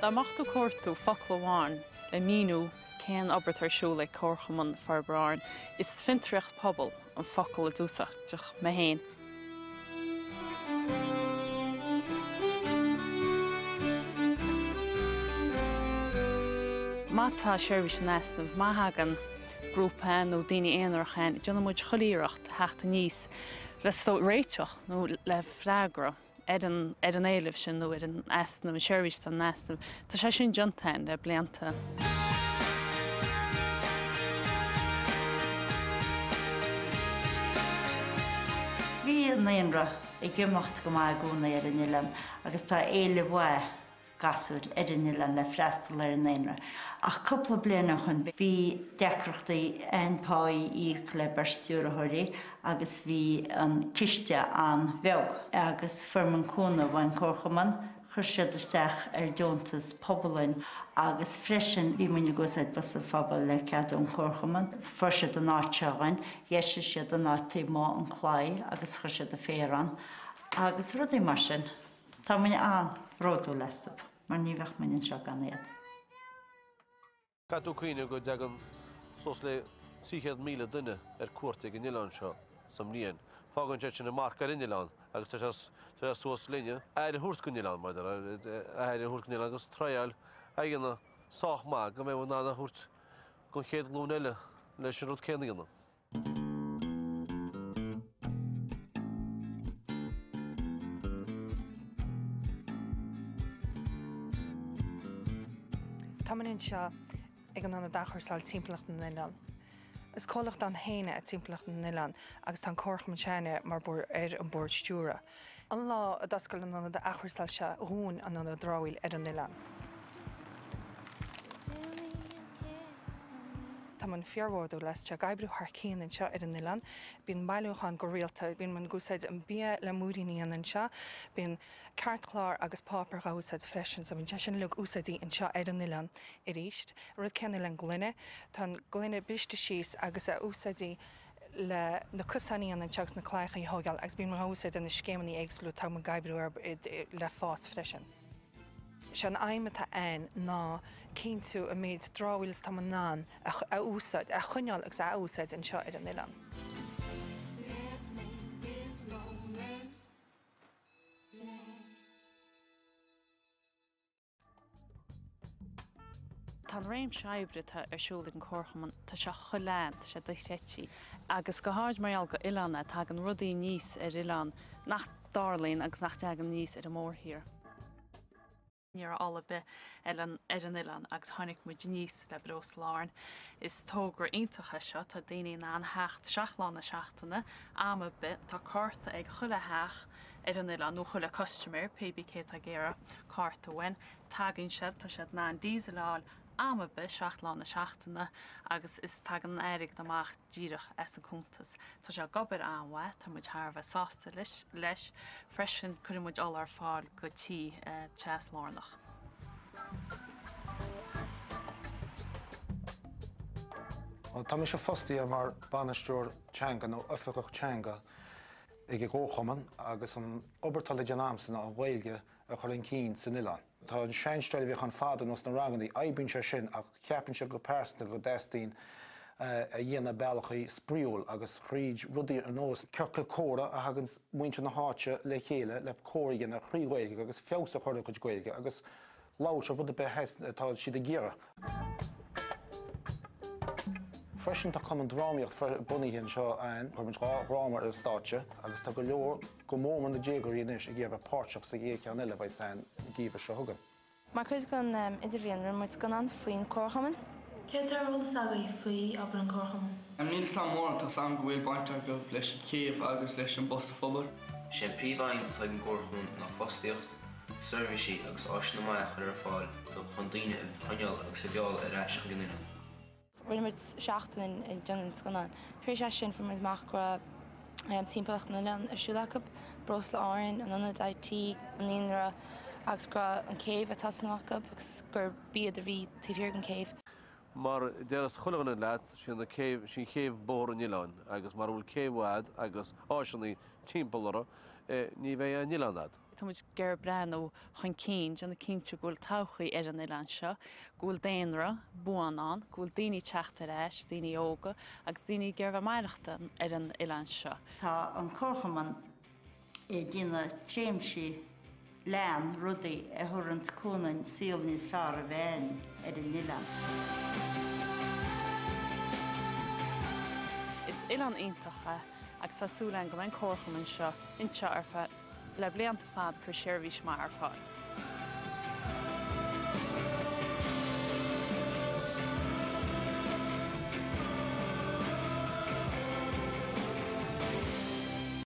Tá machú cuatú faclaháin le míú cén obair tarsú le córchaman Fearbráin is fintriach pobl an focail a dúsach deach me héin. Má tá seirbhís an easnamh má hagan grúpa nó daoine éonarchain dionn muid cholíireacht heachta níos le réiteach nó le phreagra ar an éileh sin nó ar an easnamh an seirbhís an easnamh. Tá sé sin diontain le blianta. Bhí an éonra ag gcuimeacht go maith gúna ar an Uile agus tá éile bhaith gasúil ar an Uile le freastal ar an éonra. Ach cúpla bliana chun bhí deacreachtaí anpáí le beirstúrathirí agus bhí an ciste an bheog agus forman cúna bhain córchaman chuir siad isteach ar deontas poblin agus freisin bhí muine gosaid bus a phobal le ceadú an córchaman, fuair siad an áiteáin, dhéise siad an átaí má an chláid agus chuir siad a féran agus rudaí mar sin. Tá muine an ródú leistab, mar ní bheith muine seo gan éad. Cadú cuioine go deagan sos le 300,000 duine ar cuairte go Uile seo sam líon. Fágann sé sin na marca ar Uile agus tá sos linne éir thuairt go Uile mar éir thuairt go Uile agus tráil aigeanna sách má go mé nána thuairt go chéad glún eile leis an rud céanna. Támann seo ag an anna dachar timplacht na Uile. Is cólacht an héine a timplacht na Uile agus tá córchaman seine mar ar an bord stúra. An lá a dascail an anna dachar se rún an anna dráil ar an Uile. Tá man fearhórdú leis te gaibrú Harcín an seo ar an Uile, bíon bailúchan go rialta, bíon man gúsáid an bia le múdaí an seo, bíon ceartchlár agus pápar a úsáid freisin, so bíon te sin le úsáidí an seo ar an Uile i ríist. Rud ceanna le glunne, tá glunne biste síos agus a úsáidí le na cusaní an teags na chláichaí thógáil, agus bíon mar úsáid an na scémaní éagsúlú tá man gaibrú le fás freisin. Sean aimime tá ein ná cínú a méid dráhhuilas tá ná a úsáid a chuneáil agus a úsáid an seo ar an Uile. Tá réim seibrithe arsúla an córchaman tá se choláin sé doitrétí agus go háid marall go Uile tá an rudaí níos ar Uile nach dálíonn agus nach teagan níos ar an mórthír. Níor alla be ar an Uile agus tháinig muid níos le bros láin is tógra iontacha seo tá daoine an heacht seaachlána seachtainna ama bit tá carta ag chuile heach ar an Uile nó chuile customer PBK tá géire carta bhain tagann siad tá siad ná an díosaláil ama bit seaachlána seachtainna agus is tagan éirigh amach díirech as an cúntas. Tá sé gobar anha tá muid thbheith sásta leis freisin chuir muid all ar fáil go tí teas lánach. Tá mé se fostí mar banisteúr teanga nó oifigach teanga ag ggóchaman agus an obertal deanamsan a bhhailge a chuirn cín san Uile. Tá an seinsteil bhíh an fádan os na rangaí aibín se sin ach ceapann se go persanta go destín a dhéana bealachaí spríúil agus chríd rudaí an nós ceirla córa a hagann muinte na háte le chéile le cóirigin a chríomhhailge agus fésa chuirla go gcuilge agus lá se bhd be tá siad a ggéire. Freisin tá cum an drámaíocht bunaíonn seo ein chu rámar ar státe agus tá go leor go mór na dégurí inis a ggéirh páirteach sa ggéice an Uile bhaid san gíomh se thugan. Mar chuid gan idirhíon muid gan an faoin córchaman? Céir bhlas agaí faoi ab an córchaman? An míle samór tá sam go bhfuil bainte go leis an céamh agus leis an bosta fóbar. Sé príomhhain tá an córchaman nach fostíocht, serviceí agus áisna maiach ar fáil tá chun daoine a chuneáil agus a bheáil ar eis go Uile. Rinneid seachtain in Dunan sconan. Tréis sin for muid machra timplacht na Uile arsúlacha, bros le áireann an anad IT an Aonra agus gra an céimh a tasnacha agus gur bíad a bhí tíhir an céimh. Mar deras chuileanna leat sin céimh bór an Uile agus mar bhfuil céimhhaid agus áisinaí timpplaire ní bheith an Uile. Táid gur brean ó chun cín an na cinnte ghfuil tochaí ar an Ilan seo, ghfuil déanra buanán, ghfuil daoine teachta éis, daoine óga, agus daoine gur bh maireachta ar an Ilan seo. Tá an Corchaman dína tréimsí lean rudaí a thurant cúnain síl níos fearr a bhéin ar an Ilan. Is Ilan iontacha agus tásúla go mbeidh Corchaman seo inse ar le blianta fad chu séirhís mar ar fáil.